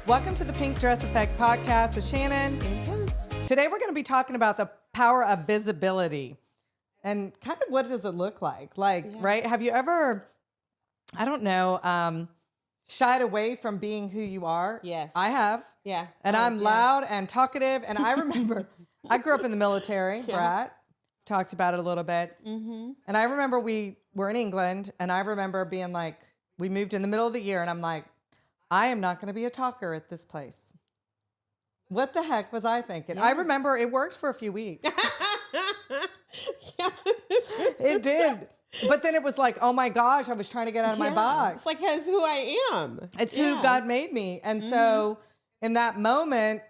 Welcome to the Pink Dress Effect podcast with Shannon and Kim. Today we're going to be talking about the power of visibility and kind of what does it look like? Right? Have you ever, I don't know, shied away from being who you are? Yes. I have. Yeah. And I'm loud and talkative. And I remember, I grew up in the military, Brad. Talked about it a little bit. Mm-hmm. And I remember we were in England and I remember being like, we moved in the middle of the year and I'm like, I am not going to be a talker at this place. What the heck was I thinking? Yeah. I remember it worked for a few weeks. It did. But then it was like, oh my gosh, I was trying to get out of my box. It's like, that's who I am. It's who God made me. And so in that moment,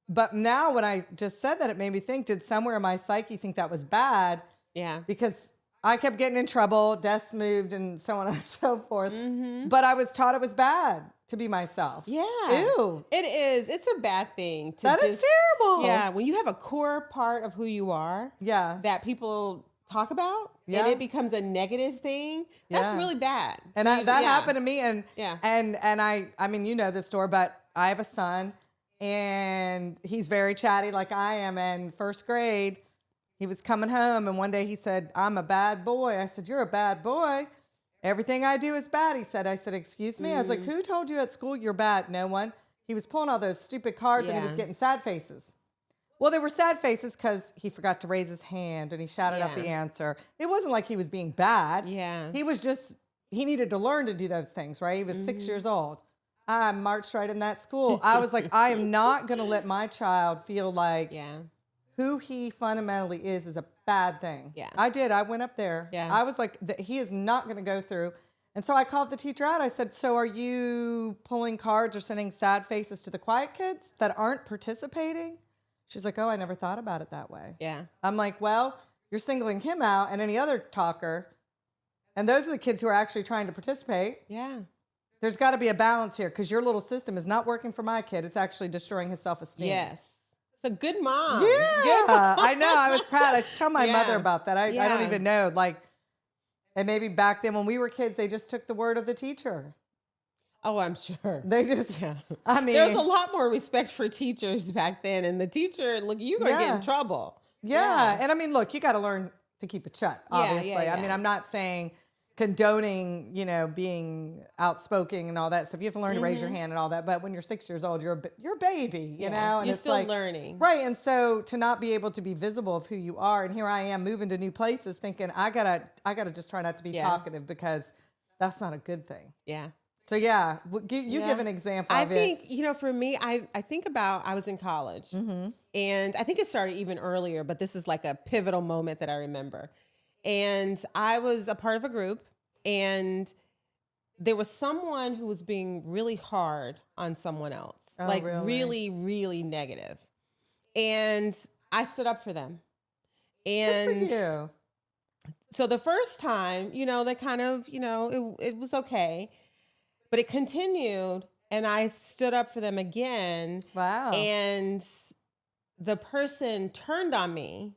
but now when I just said that, it made me think, did somewhere in my psyche think that was bad? Yeah. Because I kept getting in trouble, desks moved and so on and so forth. Mm-hmm. But I was taught it was bad to be myself. Yeah. Ew. It is. It's a bad thing. That is terrible. Yeah. When you have a core part of who you are that people talk about and it becomes a negative thing, that's really bad. And that happened to me. And I mean, you know this story, but I have a son and he's very chatty like I am. And first grade, he was coming home and one day he said, I'm a bad boy. I said, you're a bad boy. Everything I do is bad, he said. I said, excuse me? I was like, who told you at school you're bad? No one. He was pulling all those stupid cards and he was getting sad faces. Well, they were sad faces because he forgot to raise his hand and he shouted out the answer. It wasn't like he was being bad. Yeah. He was just, he needed to learn to do those things, right? He was 6 years old. I marched right in that school. I was like, I am not going to let my child feel like who he fundamentally is a bad thing. Yeah. I did. I went up there. Yeah. I was like, he is not going to go through. And so I called the teacher out. I said, so are you pulling cards or sending sad faces to the quiet kids that aren't participating? She's like, oh, I never thought about it that way. Yeah. I'm like, well, you're singling him out and any other talker. And those are the kids who are actually trying to participate. Yeah. There's got to be a balance here because your little system is not working for my kid. It's actually destroying his self-esteem. Yes. It's a good mom. Yeah. Good mom. I know. I was proud. I should tell my mother about that. I don't even know. Like, and maybe back then when we were kids, they just took the word of the teacher. Oh, I'm sure. They just, I mean. There was a lot more respect for teachers back then. And the teacher, look, you're going to get in trouble. Yeah. And I mean, look, you got to learn to keep it shut, obviously. I mean, I'm not saying condoning, being outspoken and all that stuff. You have to learn to raise your hand and all that. But when you're 6 years old, you're a baby, you know? And you're it's still learning. Right. And so to not be able to be visible of who you are. And here I am moving to new places thinking I gotta just try not to be talkative because that's not a good thing. Yeah. So you give an example of it. I think, for me, I think about, I was in college and I think it started even earlier, but this is like a pivotal moment that I remember. And I was a part of a group and there was someone who was being really hard on someone else, really, really negative. And I stood up for them. And good for you. So the first time, they kind of, it was okay, but it continued and I stood up for them again. Wow. And the person turned on me.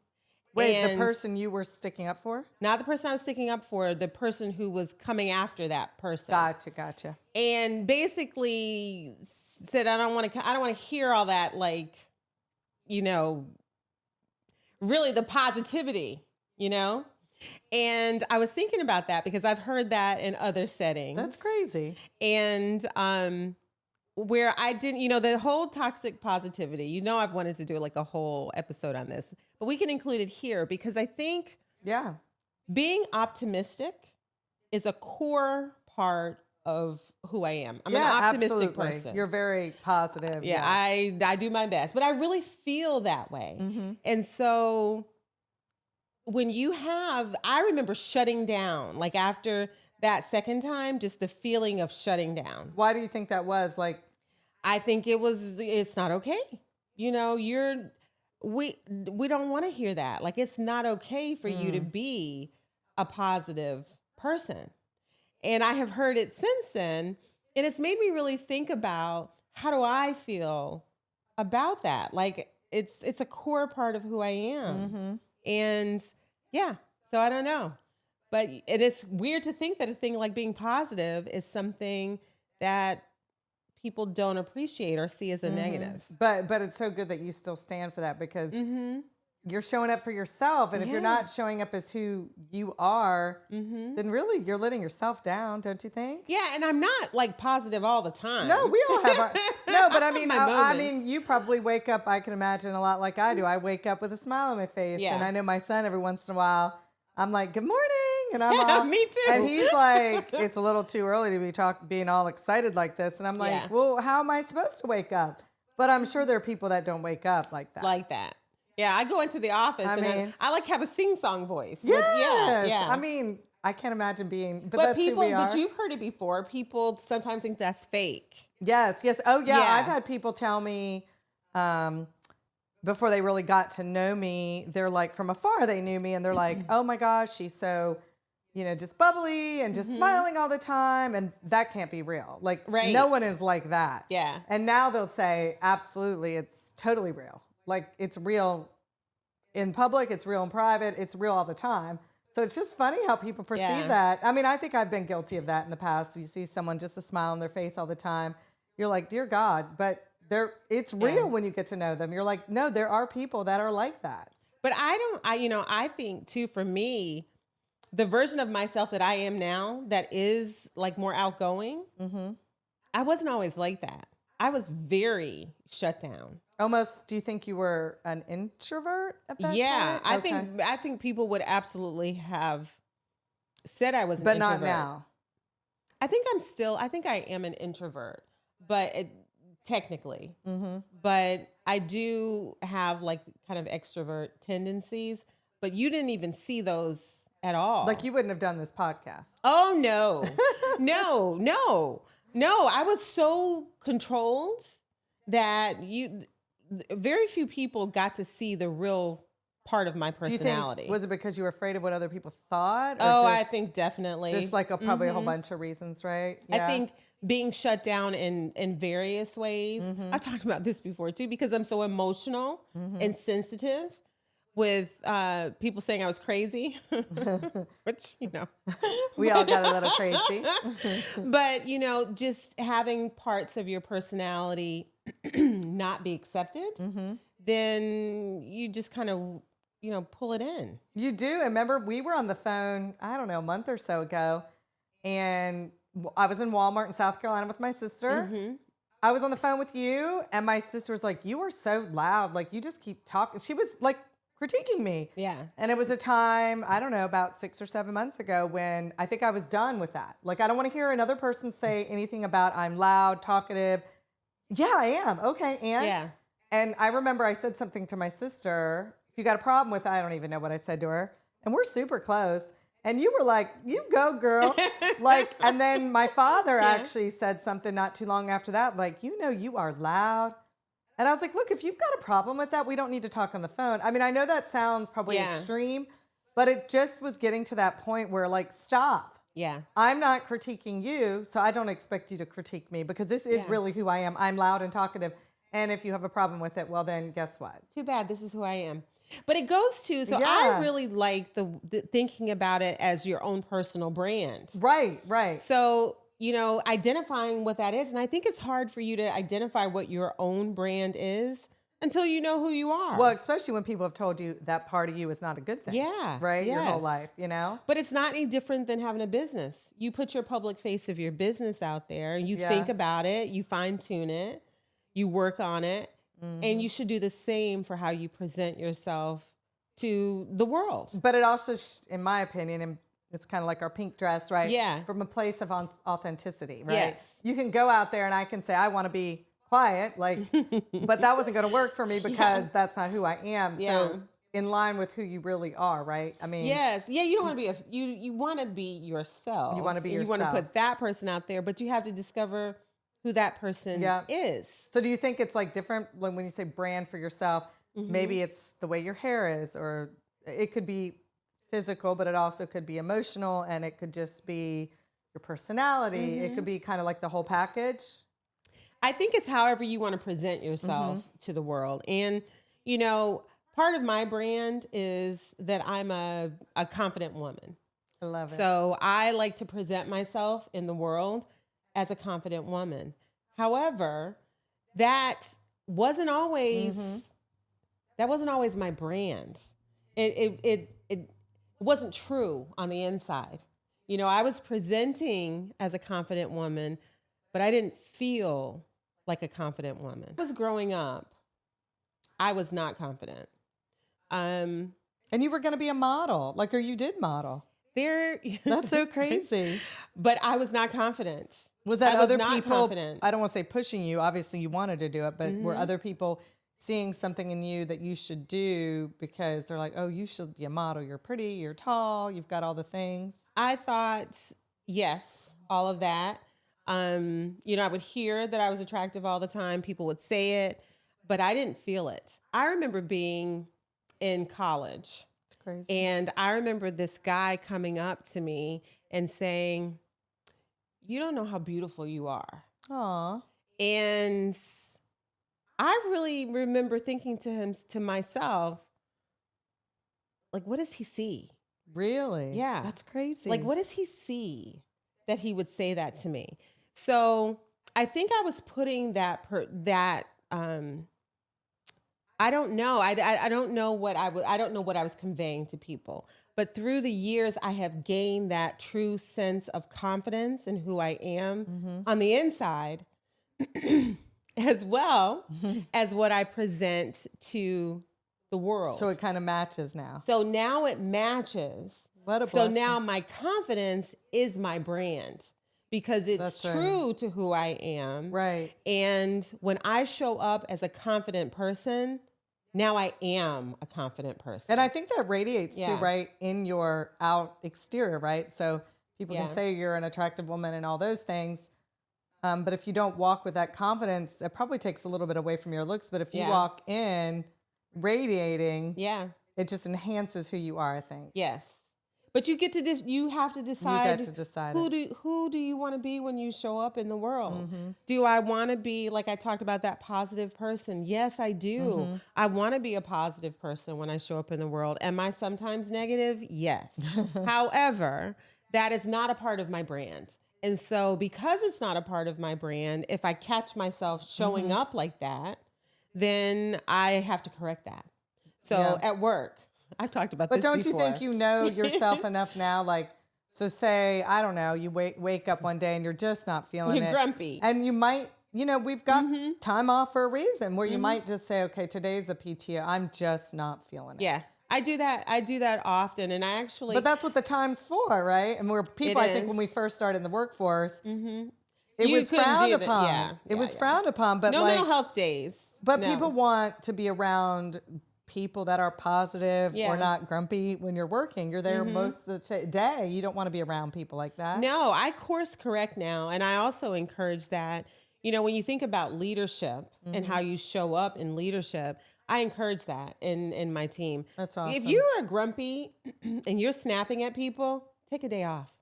Wait, the person you were sticking up for? Not the person I was sticking up for, the person who was coming after that person. Gotcha. And basically said, I don't want to hear all that, really the positivity, And I was thinking about that because I've heard that in other settings. That's crazy. And where I didn't, the whole toxic positivity, I've wanted to do like a whole episode on this, but we can include it here because I think being optimistic is a core part of who I am. I'm an optimistic person. You're very positive. Yeah. I do my best, but I really feel that way. Mm-hmm. And so when I remember shutting down, like after that second time, just the feeling of shutting down. Why do you think that was? I think it's not okay. We don't want to hear that. Like, it's not okay for you to be a positive person. And I have heard it since then. And it's made me really think about how do I feel about that? Like, it's a core part of who I am. Mm-hmm. And so I don't know. But it is weird to think that a thing like being positive is something that people don't appreciate or see as a negative. But it's so good that you still stand for that, because you're showing up for yourself. And if you're not showing up as who you are, then really you're letting yourself down, don't you think? Yeah, and I'm not like positive all the time. No, we all have our, no, but I mean, My I moments. mean, you probably wake up, I can imagine, a lot like I do. I wake up with a smile on my face. Yeah. And I know my son, every once in a while, I'm like, good morning. And I'm all, Me too. And he's like, it's a little too early to be being all excited like this. And I'm like, well, how am I supposed to wake up? But I'm sure there are people that don't wake up like that. Like that. Yeah, I go into the office I like have a sing-song voice. Yes. Yeah. I mean, I can't imagine being, but that's people, who we are. but you've heard it before. People sometimes think that's fake. Yes. Oh, yeah. I've had people tell me, before they really got to know me, they're like, from afar, they knew me and they're like, oh my gosh, she's so, just bubbly and just smiling all the time. And that can't be real. Like, no one is like that. Yeah. And now they'll say, absolutely, it's totally real. Like, it's real in public, it's real in private, it's real all the time. So it's just funny how people perceive that. I mean, I think I've been guilty of that in the past. You see someone just a smile on their face all the time. You're like, dear God, but it's real when you get to know them. You're like, no, there are people that are like that. But I think too, for me, the version of myself that I am now that is like more outgoing, I wasn't always like that. I was very shut down. Almost, do you think you were an introvert at that point? I think people would absolutely have said I was an introvert. But not now. I think I am an introvert, but technically. But I do have like kind of extrovert tendencies, but you didn't even see those at all. Like you wouldn't have done this podcast. Oh, no. No. I was so controlled that very few people got to see the real part of my personality. Do you think, was it because you were afraid of what other people thought? I think definitely. Just like probably a whole bunch of reasons, right? Yeah. I think being shut down in various ways. I've talked about this before too, because I'm so emotional and sensitive with people saying I was crazy, which, we all got a little crazy. But, just having parts of your personality not be accepted, then you just kind of, pull it in. You do. And remember, we were on the phone, I don't know, a month or so ago, and I was in Walmart in South Carolina with my sister. I was on the phone with you, and my sister was like, you are so loud. Like, you just keep talking. She was like critiquing me. Yeah. And it was a time, I don't know, about 6 or 7 months ago when I think I was done with that. Like, I don't want to hear another person say anything about I'm loud, talkative. Yeah, I am. Okay. And I remember I said something to my sister. If you got a problem with it, I don't even know what I said to her. And we're super close. And you were like, you go, girl. And then my father actually said something not too long after that, like, you are loud. And I was like, look, if you've got a problem with that, we don't need to talk on the phone. I mean, I know that sounds probably extreme, but it just was getting to that point where, like, stop. Yeah. I'm not critiquing you, so I don't expect you to critique me, because this is really who I am. I'm loud and talkative. And if you have a problem with it, well, then guess what? Too bad. This is who I am. But it goes to, I really like the thinking about it as your own personal brand. Right. So, identifying what that is. And I think it's hard for you to identify what your own brand is until you know who you are. Well, especially when people have told you that part of you is not a good thing. Yeah. Right? Yes. Your whole life, But it's not any different than having a business. You put your public face of your business out there, you think about it, you fine tune it, you work on it, and you should do the same for how you present yourself to the world. But it also, in my opinion, and it's kind of like our pink dress, right? Yeah. From a place of authenticity, right? Yes. You can go out there and I can say, I want to be quiet, but that wasn't going to work for me because that's not who I am. Yeah. So in line with who you really are, right? I mean, yes. Yeah. You don't want to be you want to be yourself. You want to be yourself. You want to put that person out there, but you have to discover who that person is. So do you think it's like different when you say brand for yourself? Maybe it's the way your hair is, or it could be physical, but it also could be emotional, and it could just be your personality. It could be kind of like the whole package. I think it's however you want to present yourself to the world. And, part of my brand is that I'm a confident woman. I love it. So I like to present myself in the world as a confident woman. However, that wasn't always my brand. It wasn't true on the inside. You know, I was presenting as a confident woman, but I didn't feel like a confident woman. I was growing up, I was not confident. And you were going to be a model, like, or you did model. That's so crazy. But I was not confident. Was that other people? Confident. I don't want to say pushing you. Obviously, you wanted to do it, but were other people seeing something in you that you should do because they're like, "Oh, you should be a model. You're pretty. You're tall. You've got all the things." I thought, yes, all of that. You know, I would hear that I was attractive all the time. People would say it, but I didn't feel it. I remember being in college. Crazy. And I remember this guy coming up to me and saying, "You don't know how beautiful you are." Aw. And I really remember thinking to myself, like, what does he see? Really? Yeah. That's crazy. Like, what does he see that he would say that to me? So I think I was putting I don't know. I don't know what I don't know what I was conveying to people. But through the years, I have gained that true sense of confidence in who I am on the inside, as well as what I present to the world. So it kind of matches now. So now it matches. What a So blessing. now my confidence is my brand because it's true to who I am. Right. And when I show up as a confident person, now I am a confident person. And I think that radiates too, right, in your out exterior, right? So people can say you're an attractive woman and all those things. But if you don't walk with that confidence, it probably takes a little bit away from your looks. But if you walk in radiating, it just enhances who you are, I think. Yes. But you get to you have to decide. You get to decide who do you want to be when you show up in the world? Do I want to be, like I talked about, that positive person? Yes, I do. I want to be a positive person when I show up in the world. Am I sometimes negative? Yes. However, that is not a part of my brand. And so because it's not a part of my brand, if I catch myself showing up like that, then I have to correct that. So at work, I've talked about this before. But don't you think you know yourself enough now? Like, so say, I don't know, you wake up one day and you're just not feeling it. You're grumpy. And you might, you know, we've got time off for a reason where you might just say, okay, today's a PTO. I'm just not feeling it. Yeah. I do that often. And I actually. But that's what the time's for, right? And we're people, I think when we first started in the workforce, it was frowned upon. It was frowned upon. But no like, mental health days. But people want to be around people that are positive or not grumpy when you're working. You're there most of the day. You don't want to be around people like that. No, I course correct now. And I also encourage that, you know, when you think about leadership and how you show up in leadership, I encourage that in my team. That's awesome. If you are grumpy and you're snapping at people, take a day off.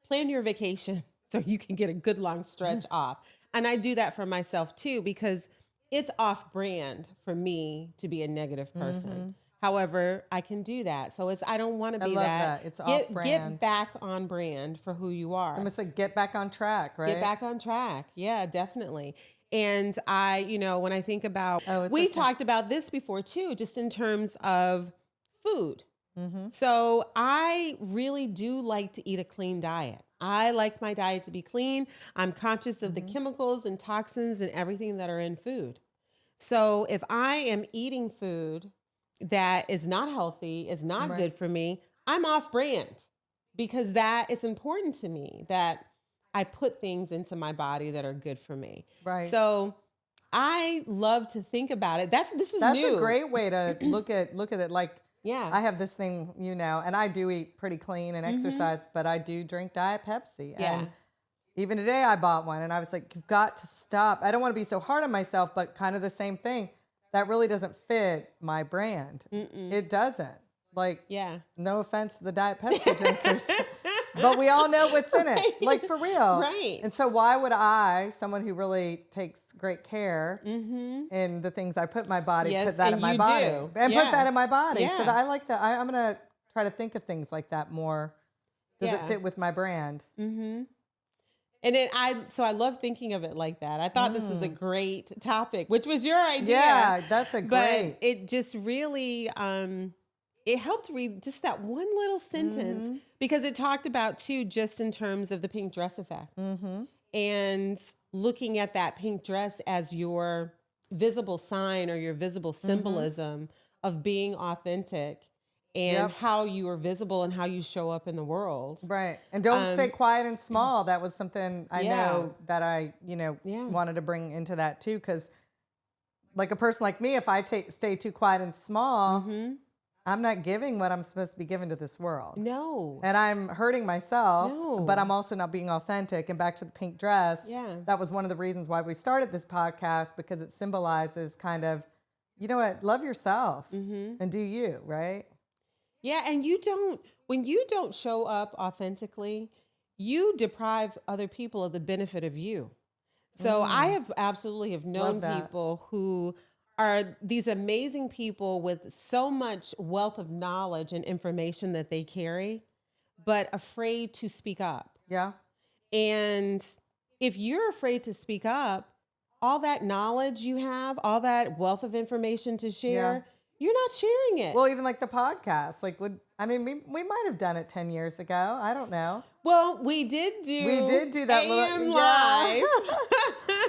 Plan your vacation so you can get a good long stretch off. And I do that for myself too, because it's off brand for me to be a negative person. However, I can do that. So I don't want to be that. It's off brand. Get back on brand for who you are. I'm going to say get back on track, right? Get back on track. Yeah, definitely. And I, you know, when I think about, we talked about this before too, just in terms of food. So I really do like to eat a clean diet. I like my diet to be clean. I'm conscious of the chemicals and toxins and everything that are in food. So if I am eating food that is not healthy, is not good for me, I'm off brand, because that is important to me, that I put things into my body that are good for me. Right. So I love to think about it. That's new. That's a great way to look at it. Like, I have this thing, you know, and I do eat pretty clean and exercise, but I do drink Diet Pepsi. Yeah. And even today I bought one and I was like, you've got to stop. I don't want to be so hard on myself, but kind of the same thing. That really doesn't fit my brand. It doesn't. Like, no offense to the Diet Pepsi drinkers, but we all know what's in it. Like, for real. Right. And so why would I, someone who really takes great care in the things I put in my body, put that in my body. And put that in my body. So that I like that. I'm going to try to think of things like that more. Does it fit with my brand? And so I love thinking of it like that. I thought this was a great topic, which was your idea. Yeah, that's a great. But it just really, it helped read just that one little sentence because it talked about too, just in terms of the pink dress effect and looking at that pink dress as your visible sign or your visible symbolism of being authentic. And how you are visible and how you show up in the world. Right. And don't stay quiet and small. That was something I know that I, wanted to bring into that too. Because like a person like me, if I stay too quiet and small, I'm not giving what I'm supposed to be giving to this world. No. And I'm hurting myself, but I'm also not being authentic. And back to the pink dress, that was one of the reasons why we started this podcast, because it symbolizes kind of, you know what, love yourself and do you, right? Yeah, and when you don't show up authentically, you deprive other people of the benefit of you. So I have absolutely known people who are these amazing people with so much wealth of knowledge and information that they carry, but afraid to speak up. Yeah. And if you're afraid to speak up, all that knowledge you have, all that wealth of information to share, you're not sharing it. Well, even like the podcast, like we might have done it 10 years ago. I don't know. Well, we did do that AM live.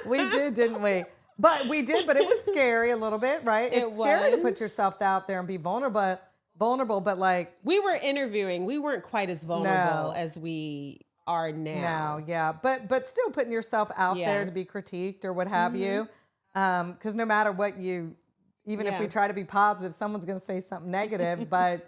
We did, didn't we? But it was scary a little bit, right? It's scary to put yourself out there and be vulnerable, but like we were interviewing, we weren't quite as vulnerable as we are now. But still putting yourself out there to be critiqued or what have you. Because no matter what even if we try to be positive, someone's going to say something negative, but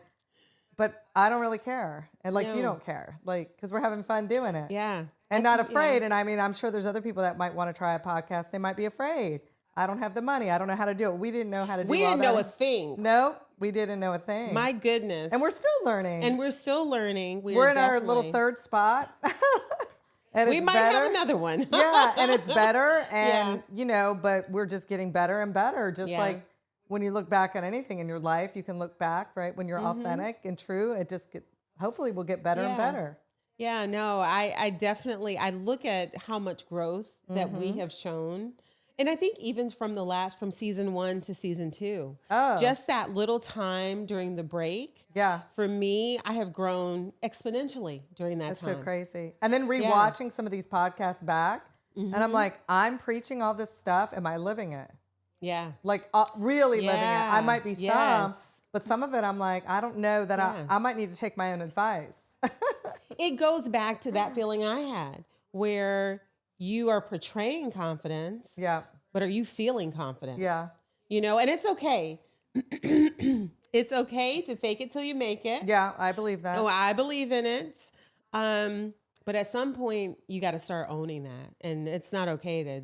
I don't really care. And you don't care, because we're having fun doing it. Yeah. And not afraid. And I mean, I'm sure there's other people that might want to try a podcast. They might be afraid. I don't have the money. I don't know how to do it. We didn't know how to do it. We didn't know a thing. Nope. We didn't know a thing. My goodness. And we're still learning. We're in our little third spot. And we might have another one. Yeah. And it's better. And, but we're just getting better and better. Just like, when you look back on anything in your life, you can look back, right? When you're authentic and true, it just hopefully will get better and better. Yeah, no, I definitely, I look at how much growth that we have shown. And I think even from season 1 to season 2, just that little time during the break. Yeah. For me, I have grown exponentially during that time. That's so crazy. And then rewatching some of these podcasts back, and I'm like, I'm preaching all this stuff. Am I living it? Yeah. Like really living it. I might be some, but some of it I'm like, I don't know that I might need to take my own advice. It goes back to that feeling I had where you are portraying confidence. Yeah. But are you feeling confident? Yeah. And it's okay. It's okay to fake it till you make it. Yeah, I believe that. Oh, I believe in it. But at some point you got to start owning that. And it's not okay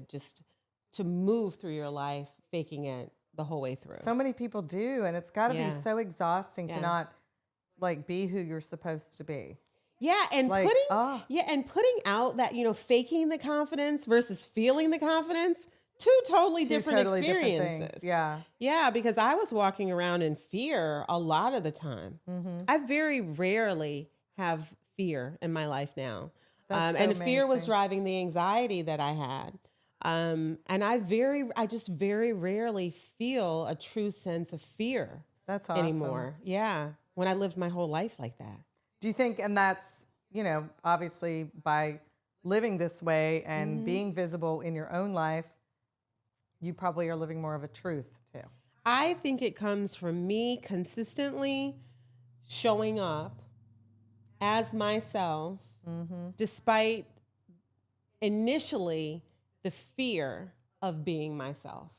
to move through your life faking it the whole way through. So many people do, and it's got to be so exhausting to not be who you're supposed to be. Yeah, and putting out that, faking the confidence versus feeling the confidence, two totally different experiences. Different things. Yeah. Yeah, because I was walking around in fear a lot of the time. I very rarely have fear in my life now. That's so and amazing. Fear was driving the anxiety that I had. And I just very rarely feel a true sense of fear. That's awesome. Anymore. Yeah. When I lived my whole life like that. Do you think, and that's, obviously by living this way and being visible in your own life, you probably are living more of a truth too. I think it comes from me consistently showing up as myself, despite initially the fear of being myself.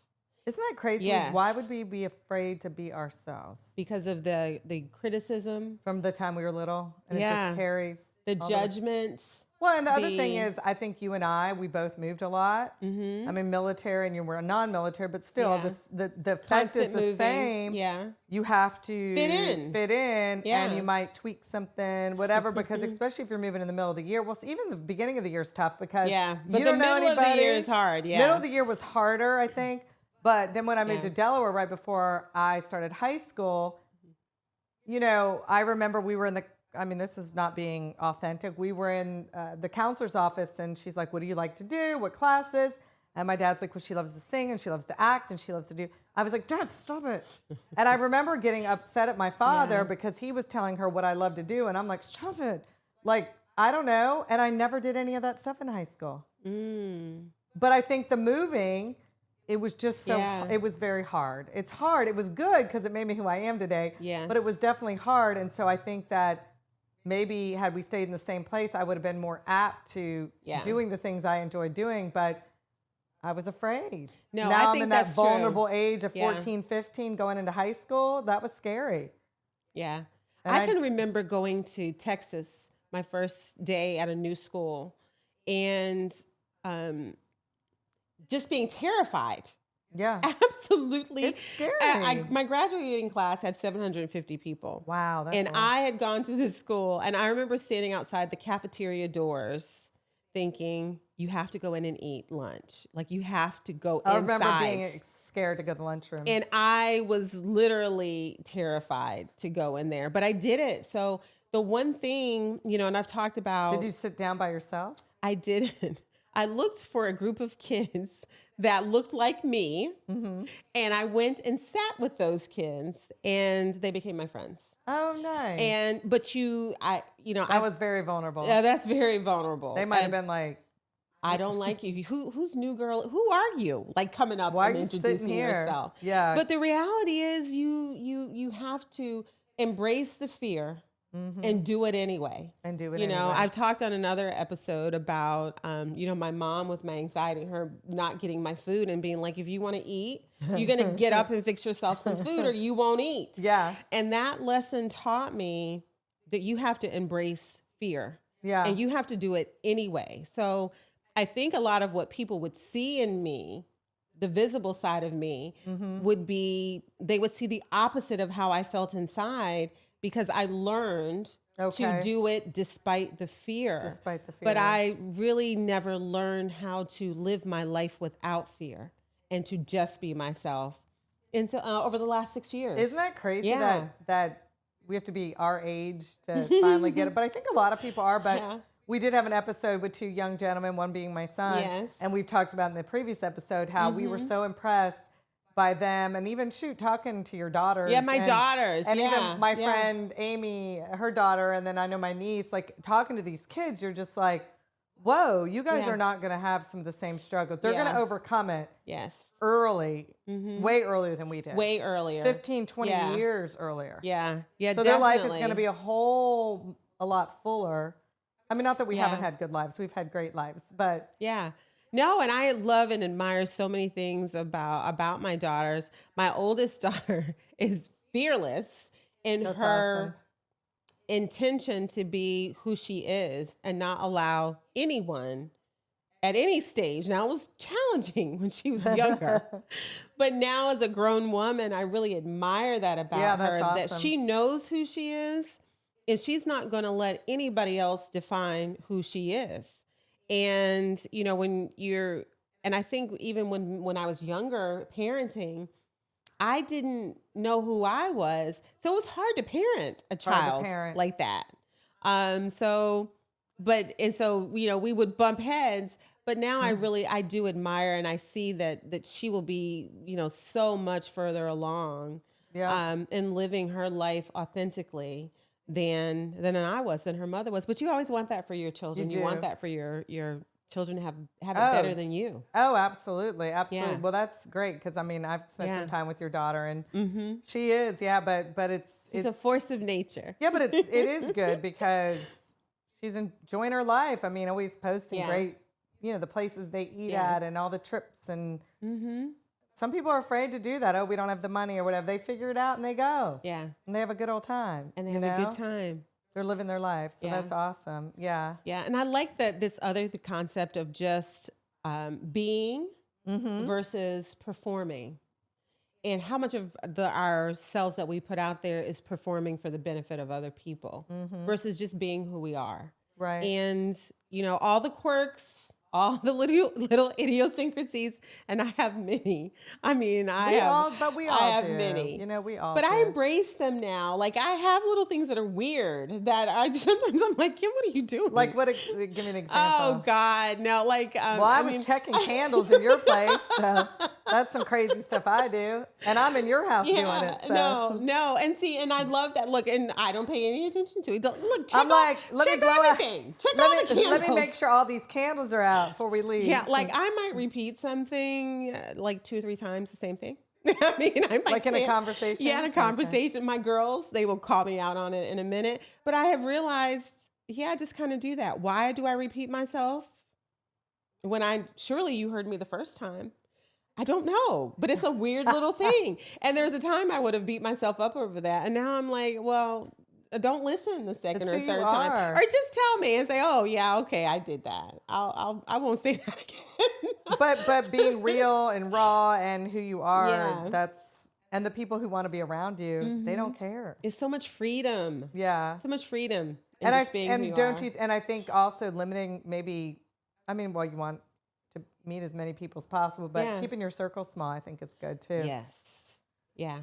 Isn't that crazy? Yes. Why would we be afraid to be ourselves? Because of the criticism. From the time we were little. And it just carries. The judgments. Well, and the other thing is, I think you and we both moved a lot. I mean, military and you were non-military, but still the effect is the same. Yeah. You have to fit in and you might tweak something, whatever, because especially if you're moving in the middle of the year. Well, even the beginning of the year is tough because but the middle of the year is hard. Yeah. Middle of the year was harder, I think. But then when I moved to Delaware right before I started high school, I remember we were in the I mean, this is not being authentic. We were in the counselor's office and she's like, what do you like to do? What classes? And my dad's like, well, she loves to sing and she loves to act and she loves to do. I was like, Dad, stop it. And I remember getting upset at my father because he was telling her what I love to do. And I'm like, stop it. Like, I don't know. And I never did any of that stuff in high school. But I think the moving, it was just so, it was very hard. It's hard. It was good because it made me who I am today. Yes. But it was definitely hard. And so I think that maybe had we stayed in the same place, I would have been more apt to doing the things I enjoyed doing. But I was afraid. No, now I I'm think in that that's vulnerable true. age of 14, 15, going into high school. That was scary. Yeah. And I can remember going to Texas my first day at a new school and just being terrified. Yeah. Absolutely. It's scary. My graduating class had 750 people. Wow. That's And I had gone to this school, and I remember standing outside the cafeteria doors thinking, you have to go in and eat lunch. Like, you have to go inside. I remember being scared to go to the lunchroom. And I was literally terrified to go in there, but I did it. So the one thing, and I've talked about. Did you sit down by yourself? I didn't. I looked for a group of kids that looked like me, and I went and sat with those kids, and they became my friends. Oh, nice. That was very vulnerable. Yeah, that's very vulnerable. They might have been like, I don't like you. Who's new girl? Who are you? Like, coming up and introducing yourself. Yeah. But the reality is you have to embrace the fear and do it anyway. I've talked on another episode about, my mom with my anxiety, her not getting my food and being like, if you want to eat, you're going to get up and fix yourself some food or you won't eat. Yeah. And that lesson taught me that you have to embrace fear. Yeah. And you have to do it anyway. So I think a lot of what people would see in me, the visible side of me, would be, they would see the opposite of how I felt inside, because I learned to do it despite the fear. Despite the fear. But I really never learned how to live my life without fear and to just be myself until over the last 6 years. Isn't that crazy that we have to be our age to finally get it? But I think a lot of people are, but we did have an episode with two young gentlemen, one being my son. Yes. And we've talked about in the previous episode how we were so impressed by them, and even talking to your daughters. Yeah, my daughters. And even my friend Amy, her daughter, and then I know my niece, like talking to these kids, you're just like, whoa, you guys are not going to have some of the same struggles. They're going to overcome it early, way earlier than we did. Way earlier. 15, 20 years earlier. Yeah. Yeah, so definitely. Their life is going to be a lot fuller. I mean, not that we haven't had good lives. We've had great lives, but. Yeah. No, and I love and admire so many things about my daughters. My oldest daughter is fearless in her intention to be who she is and not allow anyone at any stage. Now, it was challenging when she was younger, but now as a grown woman, I really admire that about her, that she knows who she is, and she's not going to let anybody else define who she is. And, and I think even when I was younger parenting, I didn't know who I was. So it was hard to parent a child like that. So we would bump heads, but now I do admire, and I see that she will be, so much further along, in living her life authentically than I was, than her mother was. But you always want that for your children. You want that for your children to have it better than you. Oh, absolutely. Absolutely. Yeah. Well, that's great. Because I've spent some time with your daughter, and she is, but it's a force of nature. Yeah, but it is good because she's enjoying her life. Always posting great, the places they eat at and all the trips, and some people are afraid to do that. Oh, we don't have the money or whatever. They figure it out and they go. Yeah. And they have a good old time. And they have a good time. They're living their life. So that's awesome. Yeah. Yeah. And I like that the concept of just being versus performing, and how much of ourselves that we put out there is performing for the benefit of other people versus just being who we are. Right. And, all the quirks, all the little idiosyncrasies, and I have many. I mean, we I all have do. many. You know, we all But do. I embrace them now. Like I have little things that are weird that I just, sometimes I'm like, Kim, what are you doing? Like give me an example. Oh God, no! Like, well, I was checking candles in your place, so that's some crazy stuff I do, and I'm in your house doing it. So. No, and see, and I love that look, and I don't pay any attention to it. Look, check I'm like, let me check blow everything. Check all the candles. Let me make sure all these candles are out before we leave. Yeah, like I might repeat something like 2 or 3 times the same thing. I mean, I might like in a it. conversation. Yeah, in a conversation. Okay. My girls, they will call me out on it in a minute. But I have realized, I just kind of do that. Why do I repeat myself? When surely you heard me the first time. I don't know, but it's a weird little thing. And there's a time I would have beat myself up over that. And now I'm like, well, don't listen the second or third time. Or just tell me and say, oh yeah, okay, I did that. I won't say that again. but being real and raw and who you are, and the people who want to be around you, they don't care. It's so much freedom. Yeah. So much freedom. And I think also limiting you want to meet as many people as possible, but keeping your circle small, I think is good too. Yes. Yeah.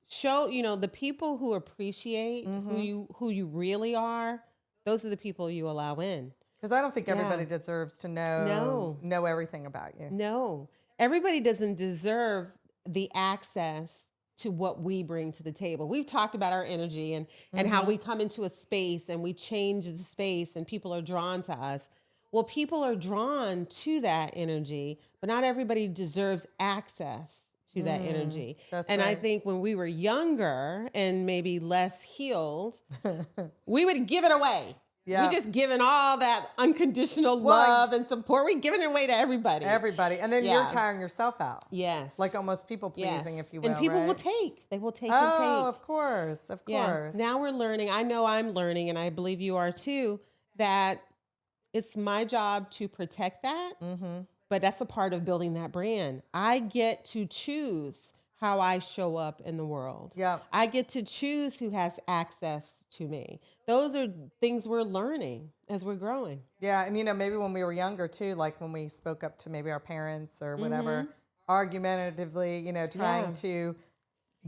Show, the people who appreciate who you really are, those are the people you allow in. Because I don't think everybody deserves to know everything about you. No. Everybody doesn't deserve the access to what we bring to the table. We've talked about our energy and how we come into a space and we change the space and people are drawn to us. Well, people are drawn to that energy, but not everybody deserves access to that energy. And I think when we were younger and maybe less healed, we would give it away. Yeah. We just giving all that unconditional love and support. We're giving it away to everybody. And then you're tiring yourself out. Yes. Like almost people pleasing, if you will. And people will take. They will take and take. Oh, of course. Yeah. Now we're learning. I know I'm learning, and I believe you are too, that it's my job to protect that. But that's a part of building that brand. I get to choose how I show up in the world. Yeah. I get to choose who has access to me. Those are things we're learning as we're growing. Yeah. And, maybe when we were younger too, like when we spoke up to maybe our parents or whatever, argumentatively, trying to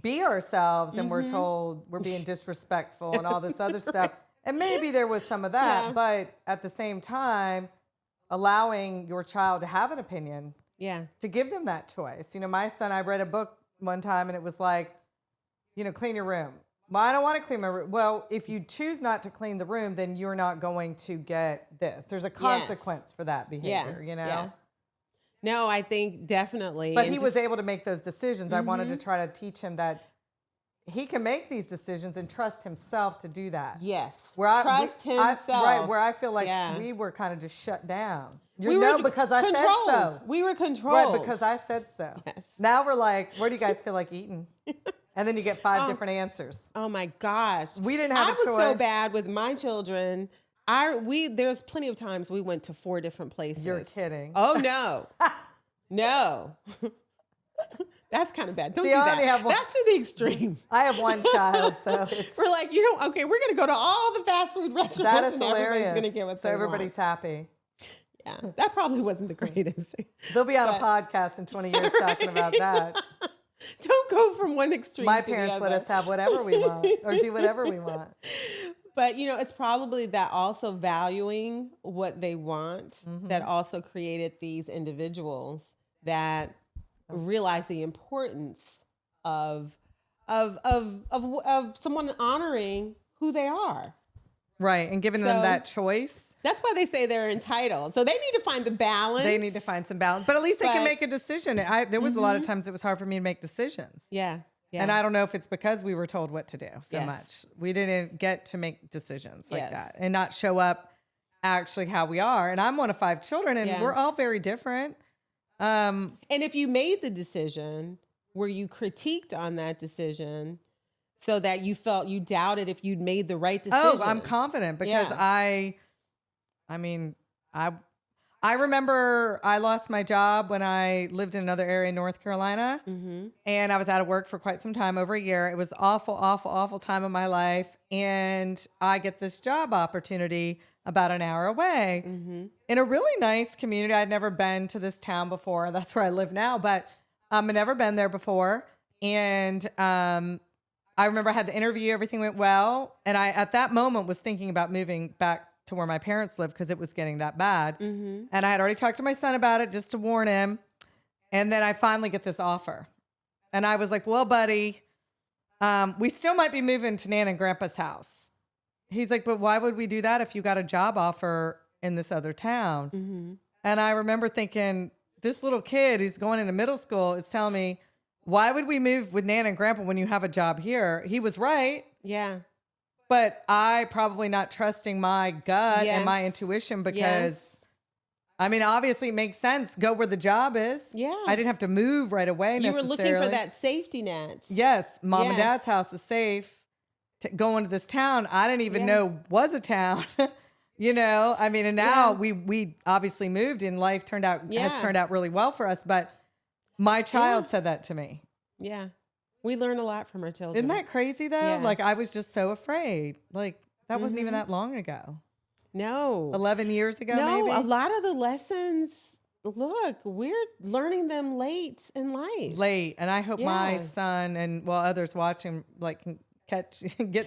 be ourselves and we're told we're being disrespectful and all this other stuff. And maybe there was some of that, but at the same time, allowing your child to have an opinion, to give them that choice. My son, I read a book one time and it was like, clean your room. Well, I don't want to clean my room. Well, if you choose not to clean the room, then you're not going to get this. There's a consequence for that behavior, Yeah. No, I think definitely. But he was able to make those decisions. I wanted to try to teach him that he can make these decisions and trust himself to do that. Yes. Trust himself. Right, where I feel like we were kind of just shut down. Because I said so. We were controlled. Right, because I said so. Yes. Now we're like, where do you guys feel like eating? And then you get 5 different answers. Oh my gosh. We didn't have a choice. I was so bad with my children. There's plenty of times we went to 4 different places. You're kidding. Oh no. No. That's kind of bad. Don't do that. That's to the extreme. I have one child, so it's... We're like, we're going to go to all the fast food restaurants that is and hilarious. Everybody's going to get what they want. Everybody's happy. Yeah, that probably wasn't the greatest. They'll be on a podcast in 20 years talking about that. Don't go from one extreme to the other. My parents let us have whatever we want or do whatever we want. But, it's probably that also valuing what they want that also created these individuals that realize the importance of someone honoring who they are. Right, and giving them that choice. That's why they say they're entitled. So they need to find the balance. They need to find some balance. But at least they can make a decision. There was a lot of times it was hard for me to make decisions. Yeah. And I don't know if it's because we were told what to do so much. We didn't get to make decisions like that and not show up actually how we are. And I'm one of 5 children and we're all very different. And if you made the decision, were you critiqued on that decision so that you felt you doubted if you'd made the right decision? Oh, I'm confident because I remember I lost my job when I lived in another area in North Carolina and I was out of work for quite some time, over a year. It was awful, awful, awful time of my life. And I get this job opportunity about an hour away in a really nice community. I'd never been to this town before. That's where I live now, but I'd never been there before. And I remember I had the interview, everything went well. And I, at that moment, was thinking about moving back to where my parents lived because it was getting that bad. And I had already talked to my son about it just to warn him. And then I finally get this offer. And I was like, well, buddy, we still might be moving to Nana and Grandpa's house. He's like, but why would we do that if you got a job offer in this other town? And I remember thinking, this little kid who's going into middle school is telling me, why would we move with Nana and Grandpa when you have a job here? He was right. Yeah. But I probably not trusting my gut and my intuition because, I mean, obviously it makes sense. Go where the job is. Yeah. I didn't have to move right away You were necessarily. looking for that safety net. Yes. Mom and Dad's house is safe. Going to this town I didn't even know was a town. You know, I mean, and now we obviously moved and life has turned out really well for us. But my child said that to me. Yeah. We learn a lot from our children. Isn't that crazy though? Yes. Like I was just so afraid. Like that wasn't even that long ago. No. 11 years ago, no, maybe? a lot of the lessons, look, we're learning them late in life. Late. And I hope my son and others watching like can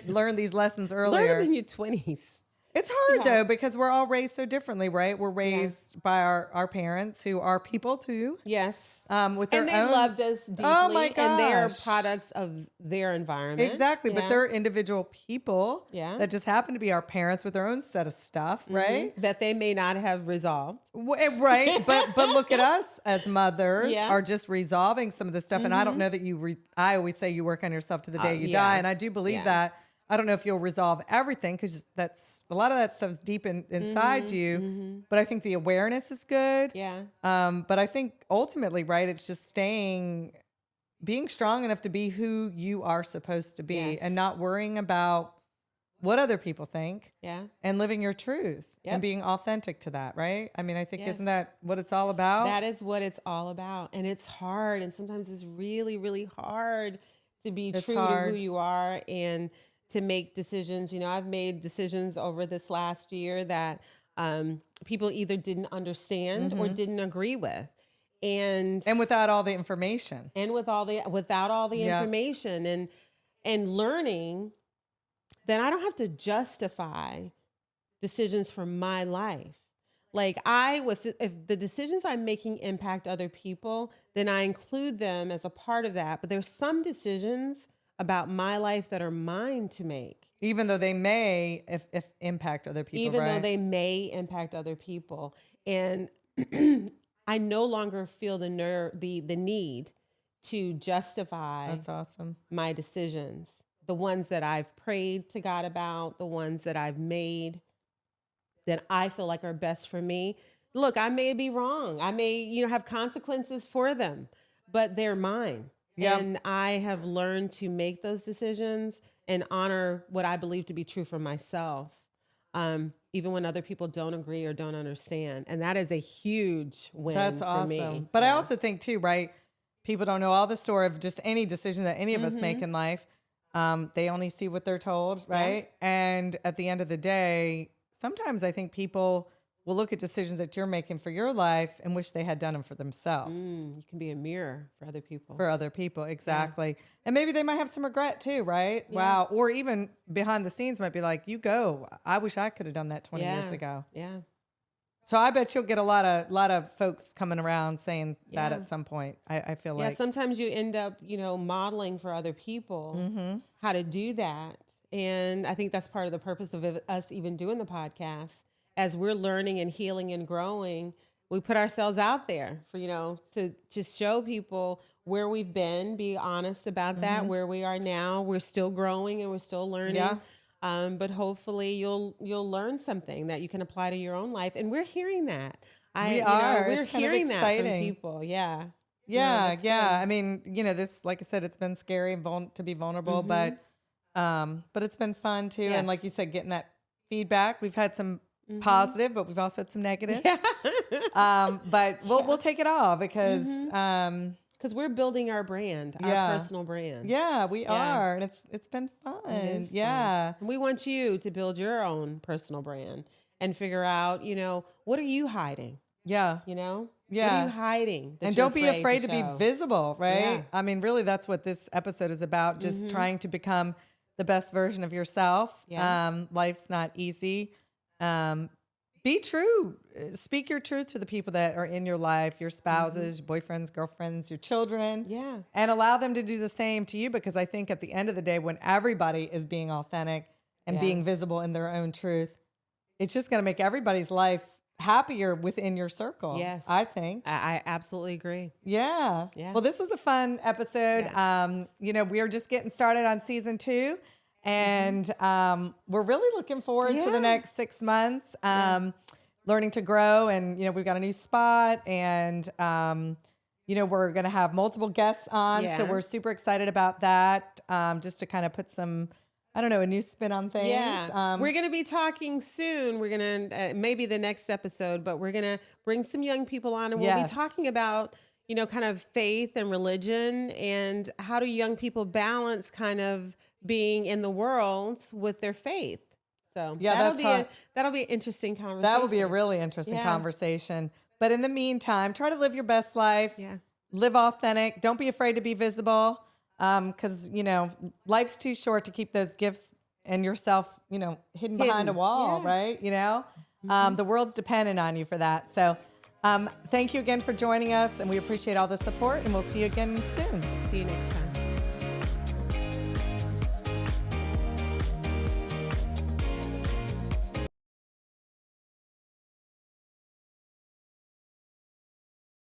learn these lessons earlier. Learn them in your 20s. It's hard though, because we're all raised so differently, right? We're raised by our parents who are people too. Yes. With their and they own, loved us deeply. Oh my gosh. And they're products of their environment. Exactly. But they're individual people that just happen to be our parents with their own set of stuff, right? That they may not have resolved. Right. But look at us as mothers are just resolving some of this stuff. And I don't know that I always say you work on yourself to the day you die. And I do believe that. I don't know if you'll resolve everything because that's a lot of that stuff is deep inside you. But I think the awareness is good. Yeah. But I think ultimately, right, it's just being strong enough to be who you are supposed to be and not worrying about what other people think. Yeah. And living your truth and being authentic to that, right? I mean, I think isn't that what it's all about? That is what it's all about. And it's hard. And sometimes it's really, really hard to be true to who you are and to make decisions. You know, I've made decisions over this last year that people either didn't understand or didn't agree with. And without all the information. And without all the information and learning that I don't have to justify decisions for my life. Like if the decisions I'm making impact other people, then I include them as a part of that. But there's some decisions about my life that are mine to make. Even though they may if impact other people, Even though they may impact other people. And I no longer feel the need to justify That's awesome. my decisions. The ones that I've prayed to God about, the ones that I've made that I feel like are best for me. Look, I may be wrong. I may, have consequences for them, but they're mine. Yep. And I have learned to make those decisions and honor what I believe to be true for myself, even when other people don't agree or don't understand. And that is a huge win for me. But I also think too, right? People don't know all the story of just any decision that any of us make in life. They only see what they're told, right? Yeah. And at the end of the day, sometimes I think people will look at decisions that you're making for your life and wish they had done them for themselves. You can be a mirror for other people. For other people, exactly. Yeah. And maybe they might have some regret too, right? Yeah. Wow. Or even behind the scenes might be like, you go, I wish I could have done that 20 years ago. Yeah. So I bet you'll get a lot of folks coming around saying that at some point. I feel like. Yeah, sometimes you end up, modeling for other people how to do that. And I think that's part of the purpose of us even doing the podcast. As we're learning and healing and growing, we put ourselves out there for, to just show people where we've been, be honest about that, where we are now. We're still growing and we're still learning. Yeah. But hopefully you'll learn something that you can apply to your own life. And we're hearing that. We're hearing that from people. Yeah. Yeah. Yeah. I mean, this, like I said, it's been scary to be vulnerable, but it's been fun too. Yes. And like you said, getting that feedback, we've had some positive, but we've also had some negative. Yeah. But we'll take it all because we're building our brand, our personal brand. Yeah, we are. And it's been fun. Yeah. Fun. We want you to build your own personal brand and figure out, what are you hiding? Yeah. What are Yeah. you hiding? And don't be afraid to be show? visible, right? Yeah. I mean, really, that's what this episode is about, just trying to become the best version of yourself. Yeah. Life's not easy. Be true. Speak your truth to the people that are in your life, your spouses, your boyfriends, girlfriends, your children. Yeah. And allow them to do the same to you, because I think at the end of the day, when everybody is being authentic and being visible in their own truth, it's just going to make everybody's life happier within your circle. Yes. I think. I absolutely agree. Yeah. Yeah. Well, this was a fun episode. Yeah. We are just getting started on season 2, and we're really looking forward to the next 6 months, learning to grow. And, we've got a new spot, and, we're going to have multiple guests on. Yeah. So we're super excited about that, just to kind of put some, a new spin on things. Yeah. We're going to be talking soon. We're going to, maybe the next episode, but we're going to bring some young people on, and we'll be talking about, kind of faith and religion, and how do young people balance kind of being in the world with their faith. So that'll be an interesting conversation. That will be a really interesting conversation. But in the meantime, try to live your best life. Yeah. Live authentic. Don't be afraid to be visible. Because, life's too short to keep those gifts and yourself, hidden behind a wall, right? The world's dependent on you for that. So thank you again for joining us, and we appreciate all the support, and we'll see you again soon. See you next time.